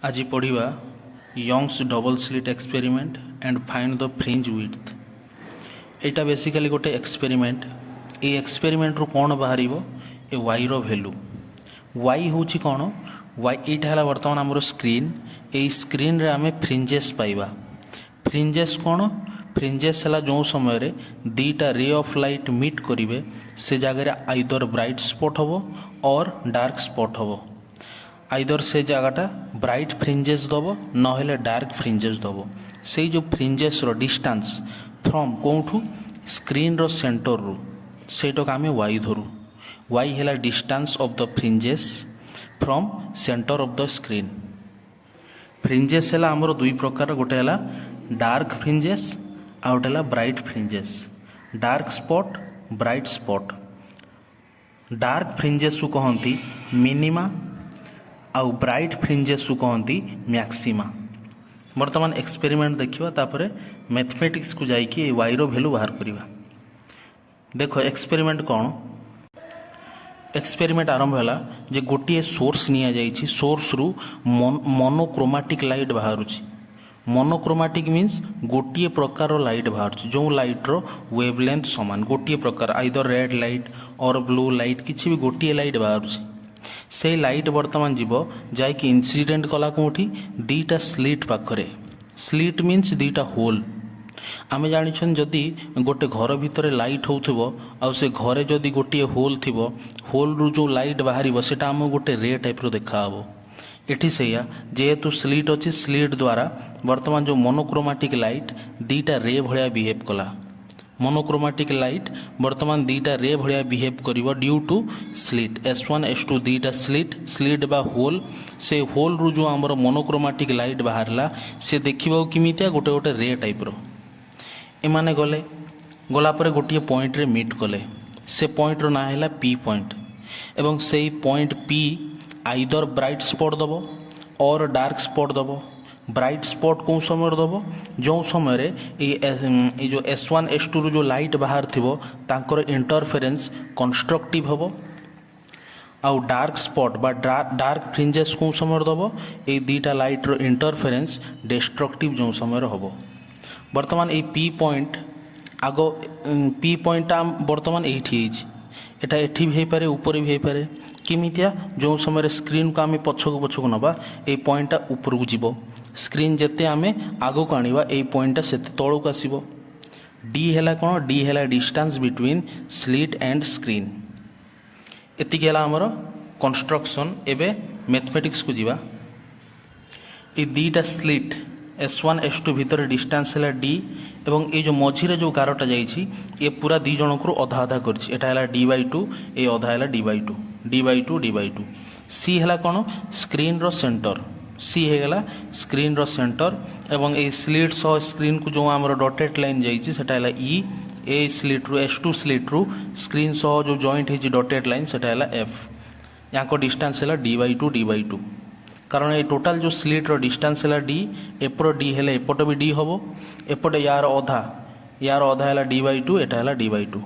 आज पढ़ा Young's double slit experiment and find the fringe width. एटा बेसिकली गोटे एक्सपेरिमेंट। ये एक्सपेरिमेंट रू कौन बाहर ए वाई रो वैल्यू। वाई हूँ कौन वाई यहाँ है बर्तमान आमर स्क्रीन। ये स्क्रीन रे आमे फ्रिंजेस पाइबा। फ्रिंजेस कौन फ्रिंजेस है जो समय रे दीटा रे ऑफ लाइट मीट करेंगे से जगह आइदर ब्राइट स्पॉट हम और डार्क स्पॉट हम। आइदर से जगहटा ब्राइट फ्रिंजेस दब ना डार्क फ्रिंजेस दब। से जो फ्रिंजेस रो डिस्टेंस फ्रॉम कौटू स्क्रीन रो सेंटर रू सेटा आम वाई धरू। वाई है distance of the fringes from centre of the screen. Fringes है आमर दुई प्रकार, गोटे है डार्क फ्रिंजेस आउ गोटे है bright fringes. Dark spot bright spot. Dark fringes को कहती मिनिमा आउ ब्राइट फ्रिंजेस को कहती मैक्सिमा। बर्तमान एक्सपेरिमेंट देखिए तापर मैथमेटिक्स को जाइए वाई रो वैल्यू बाहर करवा। देख एक्सपेरिमेंट कौन। एक्सपेरिमेंट आरंभ है जे गोटे सोर्स निया जाइछि। सोर्स रु मोनोक्रोमेटिक लाइट बाहर। मोनोक्रोमेटिक मीन्स गोटे प्रकार लाइट बाहर जो लाइट रो वेवलेंथ समान गोटे प्रकार आइदर रेड लाइट और ब्लू लाइट किसी भी गोटे लाइट बाहर। से लाइट बर्तमान जीव जाकि इनसीडेंट कला कौटी दीटा स्लिट पाखरे। स्लिट मीन्स दीटा होल। आमे जानिछन जदि गोटे घर भितर लाइट होउथिबो आ से घरे जदि गोटे होल थिबो होल रु जो लाइट बाहरिबो सेटा हम गोटे रे टाइप रो देखाबो। एठी सेया जेहेतु स्लिट अच्छी स्लिट द्वारा बर्तमान जो मोनोक्रोमेटिक लाइट दीटा रे भलिया बिहेव कला। मोनोक्रोमेटिक लाइट बर्तमान दीटा रे भलिया बिहेव करिवो due to slit S1 S2 दीटा स्लिट बा होल। से होल रु जो आमर मोनोक्रोमेटिक लाइट बाहरला से देखिबो किमितिया गोटे गोटे रे टाइप रो। एमाने गले गलापर गोटे पॉइंट रे मीट कले। से पॉइंट रो ना है पी पॉइंट एवं से point P either bright spot दबो और डार्क स्पॉट दबो। ब्राइट स्पॉट कौन समय दबो जो समय ये जो S1 S2 रो जो लाइट बाहर थिबो तांकर इंटरफेरेंस कंस्ट्रक्टिव हबो। आउ डार्क स्पॉट बा डार्क फ्रिंजेस कौन समय दबो ये दीटा लाइट रो इंटरफेरेंस डिस्ट्रक्टिव जो समय हबो। बर्तमान ये पी पॉइंट आगो पी पॉइंट बर्तमान एटा एठी भी पारे ऊपर भी पारे किमितिया जो समय स्क्रीन को आम पछक नवा ये पॉइंटा ऊपर को जीव। स्क्रीन जिते आम आग को आनिबा ये पॉइंटा से तौक आसो। डी है कौन डी है distance between slit and screen. एतिक है आमर कंस्ट्रक्शन। एबे मैथमेटिक्स को जीवा। ये दीटा स्लिट S1 S2 भितर डिस्टेंस है D एवं ये जो मझीरे जो गारटा जाइछि ये पूरा दी जन को अधा अधा करछि। एटा है D/2 ये अधा है D/2 D/2 D/2। सी है कौन स्क्रीन रो सेंटर। सी है स्क्रीन रो सेंटर एवं ये स्लिट सह स्क्रीन को जो आमर डॉटेड लाइन जाइछि सेटा है E। ए स्लिट रु S2 स्लिट रु स्क्रीन सह जो जॉइंट है डॉटेड लाइन सेटा है F। यहाँ को डिस्टेंस है D/2 D/2 कारण ये टोटाल जो स्लिट रो डिस्टेंस है D एपट D है एपट भी D हम एपटे यार अधा है D/2 एटा है D/2।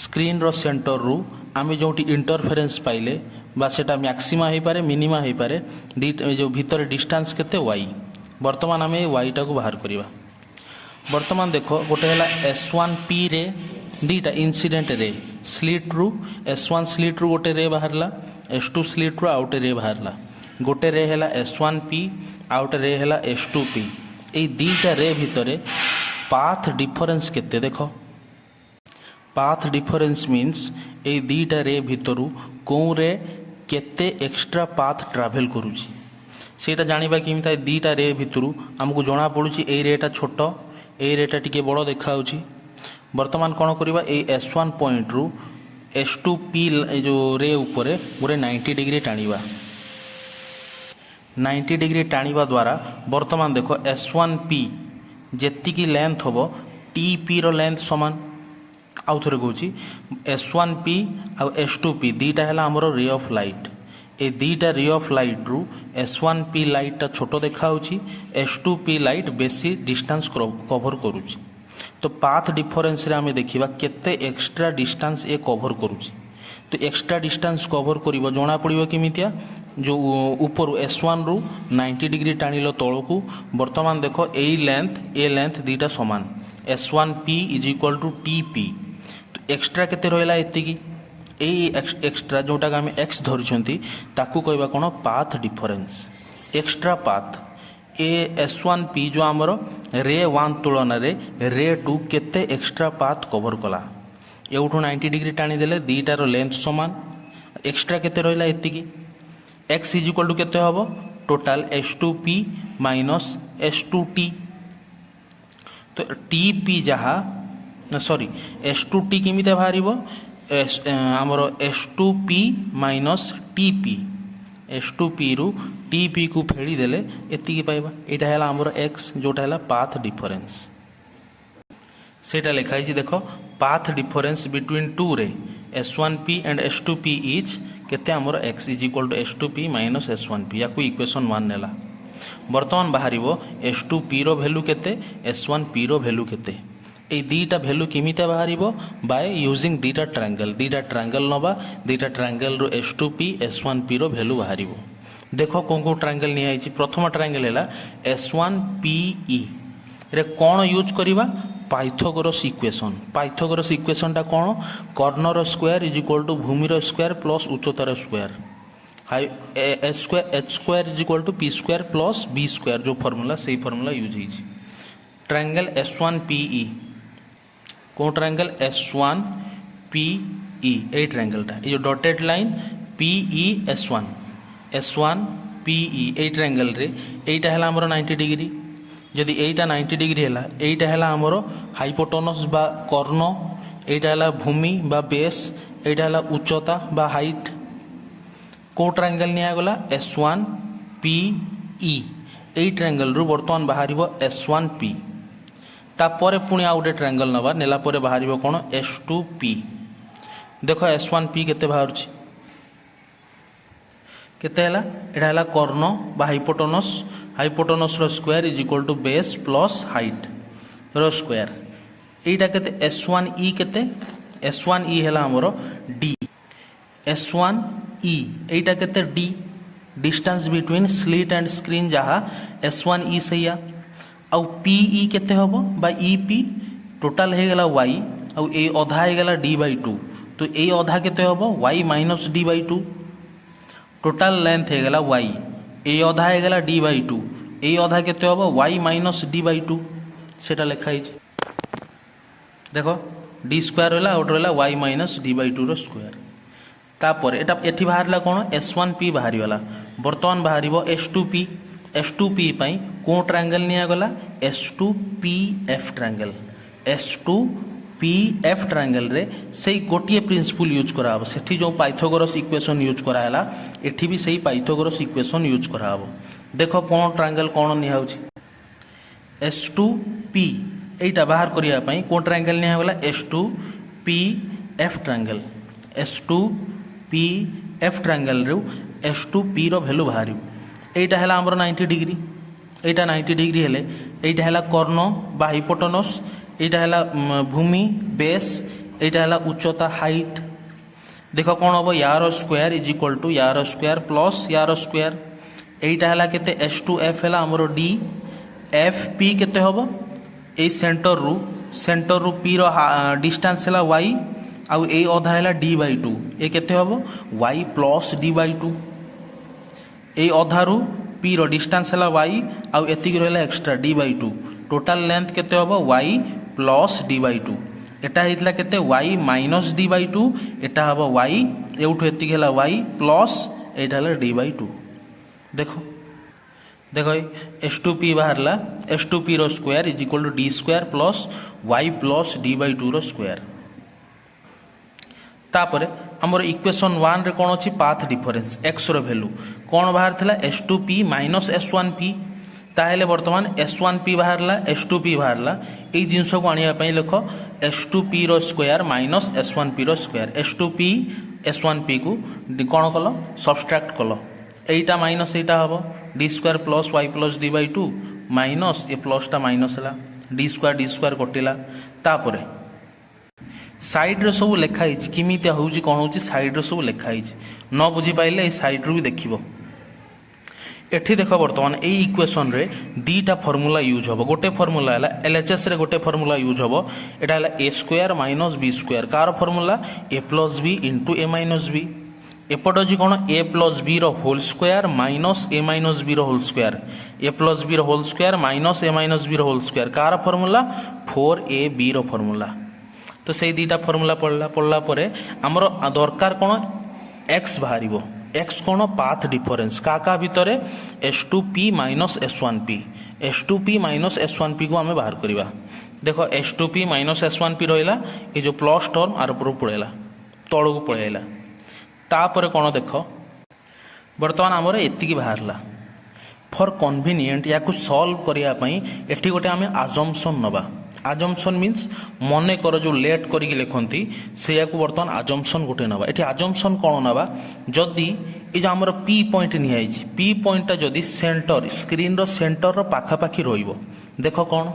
स्क्रीन रो सेंटर रु आम जो इंटरफेरेंस पाइले बा सेटा मैक्सिमा हो पारे मिनिमा हो पारे जो भितर डिस्टेंस केते y। बर्तमान आम y टा को बाहर करवा। बर्तमान देख गोटे है S1P रे दीटा इंसिडेंट रे स्लिट रु S1 स्लिट रु गोटे रे बाहरला S2 स्लिट रु आउटे रे बाहरला। गोटे रे है S1P आउटे रे है S2P। ये दीटा रे भितर पाथ डिफरेंस केते देख। पाथ डिफरेंस मीन्स ये दीटा रे भितरु कौन रे केते एक्स्ट्रा पाथ ट्रावेल करुची सेटा जानिबा किमिता दीटा रे भितरु हमको जना पड़ुची ए रेटा छोट ए रेटा टिके बड़ देखाउची। बर्तमान कौन करवा ए S1 पॉइंट रु S2P जो रे उपरे गोटे 90 डिग्री टाणीबा। 90 डिग्री टाणीबा द्वारा बर्तमान देख S1P जेतिकी लेंथ हम TP रो लेंथ समान। आउ थे कहूँ S1P आउ S2P दीटा है आमर ray of light. A दीटा ray of light रु S1P लाइट टा छोट देखा S2P लाइट बेसी डिस्टेंस कवर करुची। तो पाथ डिफरेंस रे आमे देखिबा केते एक्स्ट्रा डिस्टेंस ए कवर करुची। तो एक्स्ट्रा डिस्टेंस कवर करिवो जना पड़िबो किमितिया जो ऊपर S1 रु 90 डिग्री टाणिल तलू बर्तमान देख ए लेंथ दीटा सामान S1P is equal to TP तो एक्सट्रा केते रहिला एतिकी एक्सट्रा जोटा आम एक्स धरी ताकू कहवा कौन पाथ डिफरेंस एक्सट्रा पाथ ए S1P जो आमर रे 1 तुलन रे 2 केते एक्सट्रा पाथ कवर कला एवठू 90 डिग्री टाणी देले दीटार लेंथ समान एक्सट्रा केते रहिला एतिकी x इज इक्वल टू केते हबो टोटल S2P माइनस S2T तो TP जहा सॉरी S2T केमिते बाहरिबो आमर S2P माइनस TP S2P रु TP को फेड़ी देले एतिकी पाइबा एटा हैला आमर x जोटा हैला पाथ डिफरेंस सेटा लिखाई छी देखो पाथ डिफरेंस बिटवीन टू रे S1P एंड S2P इज केते आमर x is equal to S2P minus S1P या कोई इक्वेशन 1 नेला वर्तमान बाहरिबो S2P रो वैल्यू केते S1P रो वैल्यू केते ए दीटा वैल्यू केमिता बाहरिबो बाय यूजिंग दीटा ट्रायंगल नबा दीटा ट्रायंगल रो S2P S1P रो वैल्यू बाहरिबो देखो को ट्रायंगल नि आइछि प्रथम ट्रायंगल हैला S1PE रे कोन यूज करिबा पाइथागोरस इक्वेशन टा कोन corner square is equal to भूमिर स्क्वायर प्लस उच्चतार स्क्वायर हाई h square is equal to p square plus b square जो फार्मूला सही फार्मूला यूज होइछि ट्रायंगल S1PE को ट्रायंगल S1PE ए ट्रायंगल टा ये डॉटेड लाइन S1PE ए ट्रायंगल रे एटा हैला हमर 90 डिग्री जदि एटा 90 डिग्री हैला एटा हैला हमर हाइपोटेनस बा कर्ण एटा हैला भूमि बा बेस एटा हैला उच्चता बा हाइट को ट्रायंगल निया गला S1PE ए ट्रायंगल रु वर्तमान बाहरिबो S1P तापर पुणी आउ गोटे ट्रायंगल नबा नेला परे बाहरिबो कोन S2P देखो S1P केते बाहरछि केते हैला एटा हैला कर्ण बा हाइपोटेनस रो square is equal to base plus height रो स्क्वायर एटा केते S1E केते S1E हैला हमरो D S1E एटा केते D distance between slit and screen जहा S1E सैया आउ PE केते होबो बाय EP टोटल हे गेला y आउ ए आधा हे गेला d/2 तो ए आधा केते होबो y minus d/2 total length हे गेला y ए आधा हे गेला d/2 ए आधा केते होबो y माइनस d/2 सेटा लिखाई छै देखो d स्क्वायर होला आउट होला y minus d/2 whole square तापर एटा एठी बाहरला कोन S1P बाहरी वाला वर्तमान बाहरिबो S2P पई को ट्रायंगल निया गला S2PF ट्रायंगल रे से गोटिए प्रिंसिपल यूज कराबो सेठी जो पाइथागोरस इक्वेशन यूज कराला एठी भी सही पाइथागोरस इक्वेशन यूज कराबो देखो कोन ट्रायंगल कोन निया होछि S2P एटा बाहर करिया पई को ट्रायंगल निया गला S2PF ट्रायंगल रे S2P रो वैल्यू बाहरिबो एटा हैला हमर 90 डिग्री एटा 90 डिग्री हेले एटा हैला कर्ण बा हाइपोटेनस एटा हैला भूमि बेस एटा हैला उच्चता हाइट देखो कोन होबो यार स्क्वायर इज इक्वल टू यार स्क्वायर प्लस यार स्क्वायर एटा हैला केते S2F हैला हमर D FP केते होबो ए सेंटर रु P रो डिस्टेंस हैला y आउ ए आधा हैला d/2 ए केते होबो y प्लस d/2 ए अधारू P रो डिस्टेंस हैला y आउ एतिक रहला एक्स्ट्रा d/2 टोटल लेंथ केते होबो y प्लस d/2 एटा हितला केते y माइनस d/2 एटा हबो y एउठो एतिक हैला y प्लस एटा हैला d/2 देखो S2P बाहरला S2P whole square is equal to d square plus y plus d/2 whole square तापर हमर इक्वेशन 1 रे कोन अछि पाथ डिफरेंस x रो वैल्यू कोन बाहर थिला S2P माइनस S1P ताहेले वर्तमान S1P बाहरला S2P बाहरला ए जिंस को आनिया पई लिखो S2P whole square minus S1P रो स्क्वायर S2P S1P को कोन कलो सब्सट्रैक्ट कलो एटा माइनस एटा हबो d square plus y plus d/2 minus a plus टा माइनस हला d स्क्वायर कटिला तापरे साइड रे सब लिखाई किमितिया होउची कोन होउची साइड रे सब लिखाई न बुझी पाइले ए साइड रो भी देखिबो एठी देख बर्तमान ए इक्वेशन रे दीटा फॉर्मूला यूज हम गोटे फॉर्मूला है एलएचएस रे गोटे फॉर्मूला यूज हम एटा है a square minus b square कार formula a plus b into a minus b एपट अच्छी कौन a plus b whole square minus a minus b whole square a plus b whole square minus a minus b whole square कार formula 4ab रो formula तो से दीटा formula पढ़ला परे आमर दरकार कौन एक्स बाहर एक्स कौन पाथ डिफरेंस का भितर S2P minus S1P S2P minus S1P को आम बाहर करवा देख S2P माइनस S1P रहा ये जो प्लस टर्म आर ऊपर पड़ेगा तौक पलैला तापर कौन देख बर्तमान आमर एतिकी बाहरला फॉर कन्वीनियंट या सॉल्व करने एटी गोटे आम आजम्पशन नवा आजम्पशन मीन्स मन कर जो लेट करके लिखती से बर्तमान आजम्पशन गोटे नवा ये आजम्पशन कौन नवा जदि ये जो आमर पी पॉइंट निहाई पी पॉइंटा जदि सेंटर स्क्रीन रो सेंटर रो पाखापाखि रहिबो देख कौन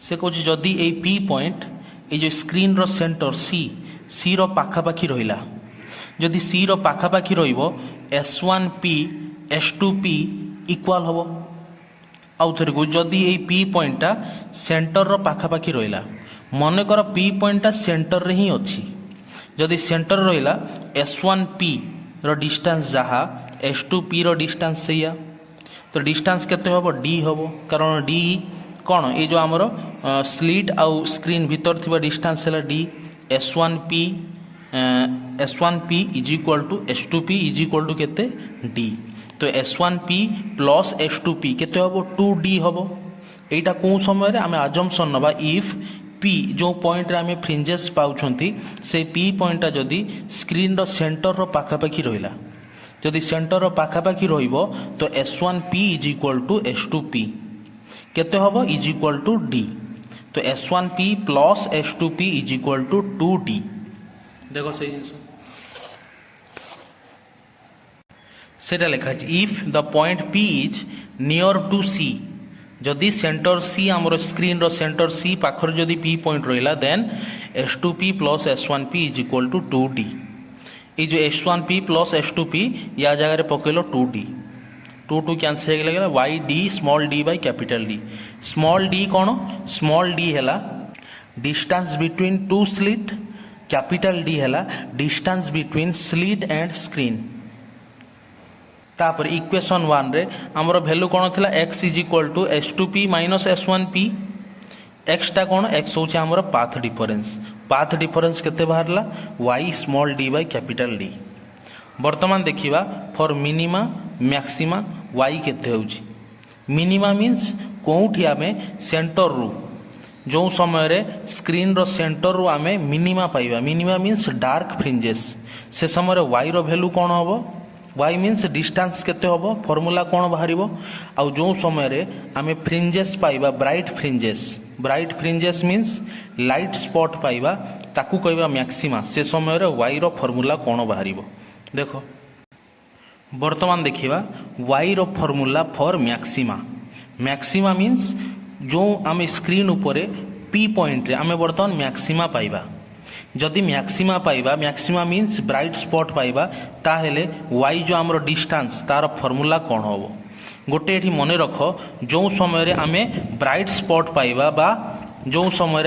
से कह जदि ये पी पॉइंट ये जो स्क्रीन रो सेंटर सी रो पाखापाखि रहिला जदि सी रो पाखापाखि रहिबो S1P S2P इक्वाल हबो आउ थोड़ी को जदि ये पी पॉइंटा सेंटर रो पाखापाखि रहिला मन कर पी पॉइंटा सेंटर रे ही अच्छी जदि सेंटर रहिला S1P रो डिस्टेंस जहा S2P रो डिस्टेंस सेया तो डिस्टेंस केते हबो d हबो कारण d कौन ये जो आमर स्लीट आउ स्क्रीन भीतर थिबा डिस्टेंस है d S1P is equal to S2P is equal to केते d तो S1P प्लस S2P केते हबो 2d हबो एटा को समय रे आमे अजम्पशन नबा इफ P जो पॉइंट रे आमे फ्रिंजेस पाउछंती से P पॉइंटा जदि स्क्रीन रो सेंटर रो पाखापाखि रहिला जदि सेंटर रो पाखापाखि रहिबो तो S1P is equal to S2P केते हबो इज इक्वल टू d तो S1P plus S2P is equal to 2d देखो सही जिनस सेटा लिखा if the point P is near to C जदि सेंटर C आमर स्क्रीन रो सेंटर C पाखर जदि P पॉइंट रहिला then S2P plus S1P is equal to 2d ये जो S1P प्लस S2P या जगह पकेलो 2d 2 कैंसिल हो गला YD small d by capital D small d कौन स्मॉल d है distance between two slit capital D है distance between slit and screen तापर इक्वेशन 1 रे हमर वैल्यू कौन थिला x is equal to S2P minus S1P x टा कौन x होची हमर पाथ डिफरेंस केते बाहरला y small d by capital D वर्तमान देखिबा फॉर मिनिमा मैक्सिमा y केते होची मिनिमा मीन्स कोउठी आमे सेंटर रू जो समय रे स्क्रीन रो सेंटर रू आमे मिनिमा पाइबा मिनिमा मीन्स डार्क फ्रिंजेस से समय रे y रो वैल्यू कौन हबो y मीन्स डिस्टेंस केते हबो फॉर्मूला कौन बाहरिबो आउ जो समय रे आमे फ्रिंजेस पाइबा bright fringes means light spot पाइबा ताकू कहबा मैक्सिमा से समय रे y रो फॉर्मूला कौन बाहरिबो देखो वर्तमान देखिबा y रो फॉर्मूला फॉर मैक्सिमा मीन्स जो आम स्क्रीन उपरे P पॉइंट रे आमे वर्तमान मैक्सिमा पाइबा जदि मैक्सिमा मीन्स ब्राइट स्पॉट पाइबा ताहेले y जो आमर डिस्टेंस तार फॉर्मूला कौन हबो गोटे एठी मने रख जो समय रे आमे ब्राइट स्पॉट पाइबा बा जो समय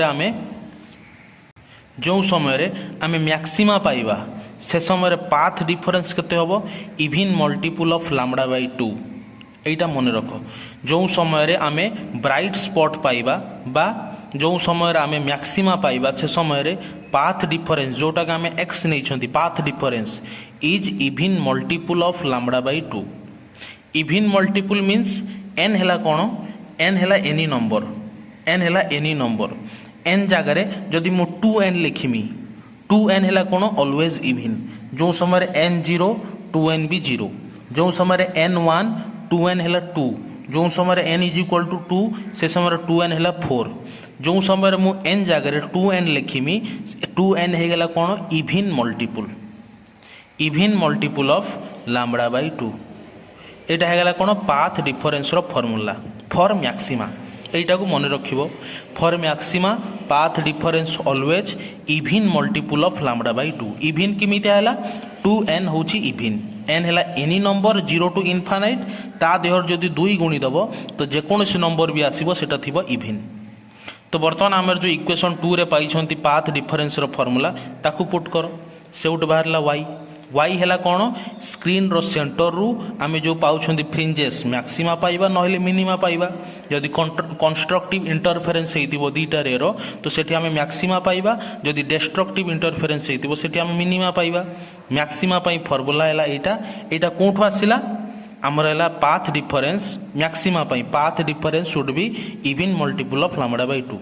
रे आमे मैक्सिमा पाइबा से समय रे पाथ डिफरेंस केते हबो even multiple of lambda by 2 एटा मन रख जो समय रे आमे ब्राइट स्पॉट पाइबा बा जो समय रे आमे मैक्सिमा पाइबा से समय रे पाथ डिफरेंस जोटा के आमे x नै छंती path difference is even multiple of lambda by 2 even multiple means n हैला कोन n हैला एनी नंबर n जगह रे जदि मु 2n लिखिमी 2n हैला कोन ऑलवेज इवन जो समय रे n0 2n भी 0 जो समय रे n1 2n है 2 जो समय n इज इक्वल टू 2 से समय 2n है 4 जो समय मु n जगह 2n लिखिमी 2n है गला कौन even multiple of lambda by 2 एटा है गला कौन पाथ डिफरेंस रो फॉर्मूला फॉर मैक्सिमा एटा को मन रखिबो for maxima path difference always even multiple of lambda by 2 even किमिति हैला 2n होची इवन एन है एनी नंबर 0 टू इनफाइनाइट ता देहर जदि 2 गुणी दब तो जेकोसी नंबर भी आसो सेटा थी इभिन। तो बर्तमान आम जो इक्वेशन 2 रे पाई पाथ डिफरेन्स फर्मूला ताकू पुट कर से बाहर वाई वाई है कौन स्क्रीन रो सेंटर रु आम जो पाँच फ्रिंजेस मैक्सिमा पाइबा ना मिनिमा पाइबा जदि कंस्ट्रक्टिव इंटरफेरेन्स हो दीटा रे तो सेठी आम मैक्सिमा पाइबा जदि डिस्ट्रक्टिव इंटरफेरेन्स हो सेठी आम मिनिमा पाइबा मैक्सिमा पाई फर्मूला है यहाँ कौटू आसला आमर है पाथ डिफरेन्स मैक्सिमा पाई path difference should be even multiple of lambda by 2।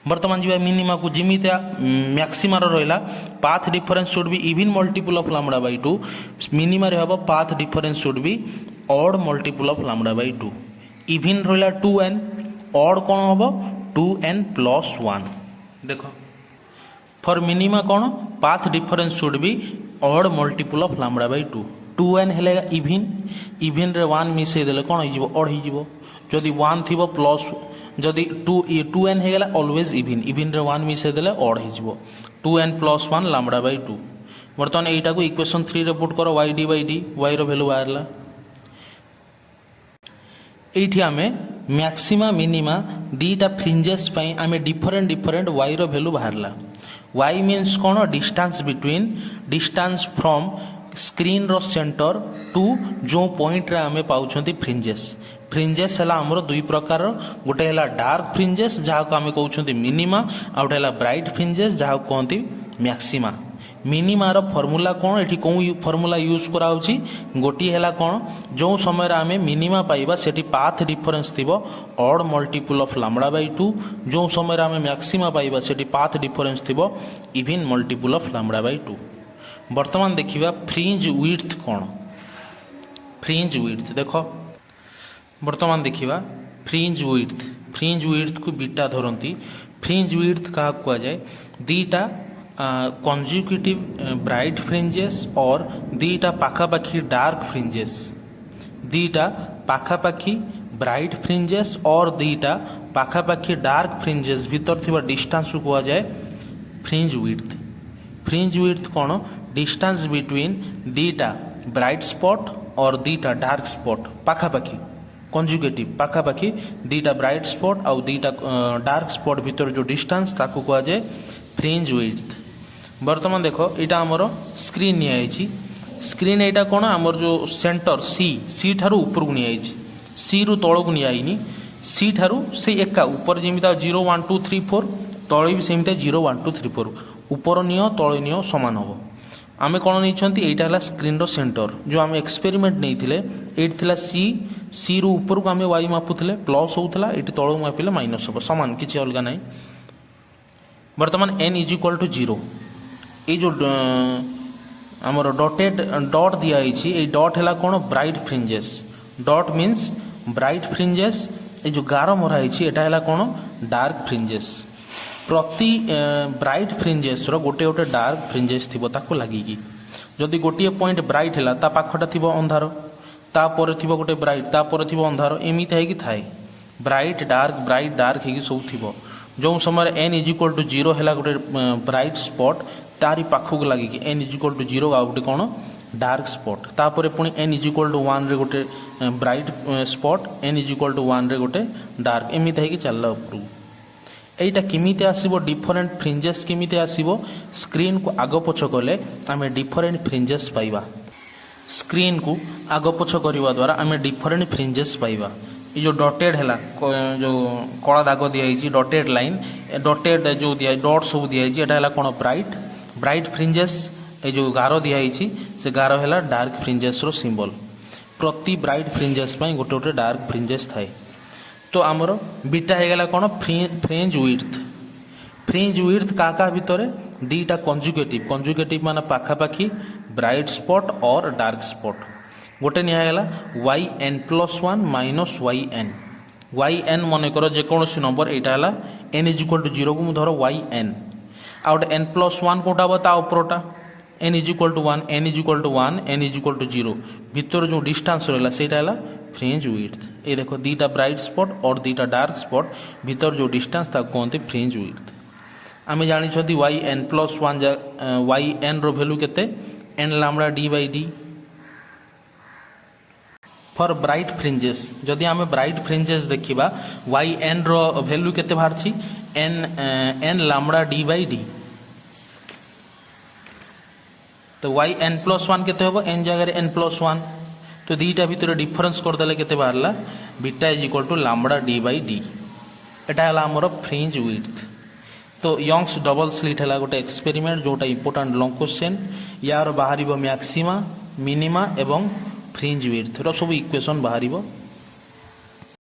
बर्तमान जी मिनिमा को जिमिता मैक्सिमार रहा path difference should be even multiple of lambda by 2 minima हम path difference should be odd multiple of lambda by 2 even रहा 2n odd कौन हम 2n प्लस 1 देख फॉर मिनिमा कौन path difference should be odd multiple of lambda by 2 2n है even even रे 1 मिसई देले कौन हो ऑड हो जदि 1 थी प्लस जदि 2n है ऑलवेज इवन इवन रे 1 मिसई देले ऑड हो 2n प्लस 1 लैम्डा बाय 2। बर्तमान यहीटा को इक्वेशन 3 रे पुट कर y d by d y रो वैल्यू बाहरला एठी आमे मैक्सिमा मिनिमा दीटा फ्रिंजेस पई आमे डिफरेंट डिफरेंट y रो वैल्यू बाहरला y मीन्स कौन डिस्टेंस फ्रॉम स्क्रीन रो सेंटर टू जो पॉइंट रे आमे पाउछंती फ्रिंजेस फ्रिंजेस है आमर दुई प्रकार गोटे है डार्क फ्रिंजेस जहाँ को आम कहते मिनिमा आ गोटे है ब्राइट फ्रिंजेस जहाँ कहते मैक्सिमा। मिनिमार फर्मूला कौन ये कौ फर्मूला यूज कराऊँगी गोटे है कौन जो समय आम मिनिमा पाइबा सेठी पाथ डिफरेन्स थी odd multiple of lambda by 2 जो समय आम मैक्सिमा पाइबा सेठी पाथ डिफरेन्स थी even multiple of lambda by 2। बर्तमान देखिबा फ्रिंज विड्थ कौन फ्रिंज विड्थ देख बर्तमान देखिबा फ्रिंज विड्थ को बीटा धरती फ्रिंज विड्थ क्या कहुए दीटा कंज्यूकेटिव ब्राइट फ्रिंजेस और दीटा पाखापाखी डार्क फ्रिंजेस दीटा पाखापाखी ब्राइट फ्रिंजेस और दीटा पाखापाखी डार्क फ्रिंजेस भीतर थी डिस्टेंस को कहुए फ्रिंज विड्थ। फ्रिंज विड्थ कौन डिस्टेंस बिटवीन दीटा ब्राइट स्पॉट और दीटा डार्क स्पॉट पाखापाखी कंजुगेटिव पाखापाखी दीटा ब्राइट स्पॉट आउ दीटा डार्क स्पॉट भीतर जो डिस्टेंस ताकू कहुए फ्रिंज विड्थ। बर्तमान देख यहाँ आमर स्क्रीन नियाई स्क्रीन यहाँ कौन आमर जो सेंटर सी ठारू ऊपर को नियाई सी रु तल को नियाईनी सी ठारू से एका ऊपर जमी 0 1 2 3 4 तले भी सेमती 0 1 2 3 4 ऊपर नियो तले नियो सामान हम आम कौन नहीं यहाँ स्क्रीन रो सेंटर जो आम एक्सपेरिमेंट नहीं ये सी रु ऊपर को आम वाई मापुले प्लस होता ये तलू मापिले माइनस हम सामान किसी अलग ना। बर्तमान n इज इक्वल टू 0 ये जो आमर डटेड डट दिखाई डट है कौन ब्राइट फ्रिंजेस डट मीन्स ब्राइट फ्रिंजेस ये जो गार मराई यहाँ है कौन डार्क फ्रिंजेस प्रति ब्राइट फ्रिंजेस गोटे गोटे डार्क फ्रिंजेस थी लगिकी जदि गोटे पॉइंट ब्राइट है पाखटा थी अंधार तापर थी गोटे ब्राइट तापर थी अंधार एमती है थाए ब्राइट डार्क है सब थी जो समय n इज इक्वल टू 0 है गोटे ब्राइट स्पॉट तारी पाखक लगिकी n इज इक्वल टू 0 आ गोटे कौन डार्क स्पॉट तापर पुणी n इज इक्वल टू 1 रे गोटे bright spot n is equal to 1 रे गोटे डार्क एमती है चलला उपरू এইটা কেমিতে আসিব ডিফরেন্ট ফ্রিঞ্জেস কেমিতে আসিব স্ক্রিন को आग पछ कले आम डिफरेंट फ्रिंजेस पाइबा स्क्रीन को आग पछ करने द्वारा आम डिफरेंट फ्रिंजेस पाइबा ये जो डटेड है जो कला दाग दिखाई डटेड लाइन डटेड जो दिया डट सब दिखाई है कौन ब्राइट फ्रिंजेस ये जो गार दिखाई से गार है डार्क फ्रिंजेस रो सिंबल प्रति ब्राइट फ्रिंजेस गोटे गोटे डार्क फ्रिंजेस थाए। तो आमर बीटा है कौन फ्रिंज विड्थ का भितर दीटा कंजुगेटिव माने पाखापाखी ब्राइट स्पॉट और डार्क स्पॉट गोटे निगला yn+1 माइनस yn मन कर जेकोसी नंबर यहाँ है n इज इक्वल टू 0 को मुझे धर yn आ गए n+1 कौटा हम ता उपरटा n is equal to 1 n is equal to 1 n is equal to 0 भितर जो डिस्टेंस रहा है फ्रिंज विड्थ। ये देखो दीटा ब्राइट स्पॉट और दीटा डार्क स्पॉट भीतर जो डिस्टेंस कहते फ्रिंज विड्थ। आम जानी yn+1 yn रो वैल्यू केते n lambda d by d for bright fringes जदि आम ब्राइट फ्रिंजेस देखा वाई एन रैल्यू के बाहरी N N lambda D by D तो वाई एन प्लस वन के एन जगह एन प्लस वन तो दीटा भितर डिफरेन्स करदे के बाहर beta is equal to lambda D by D एटा है आमर फ्रिंज विड्थ। तो यंग्स डबल स्लिट है गोटे एक्सपेरिमेंट जोटा इंपोर्टाट लंग क्वेश्चन यार बाहर मैक्सिमा मिनिमा एवं फ्रिंज विड्थ सब इक्वेशन बाहर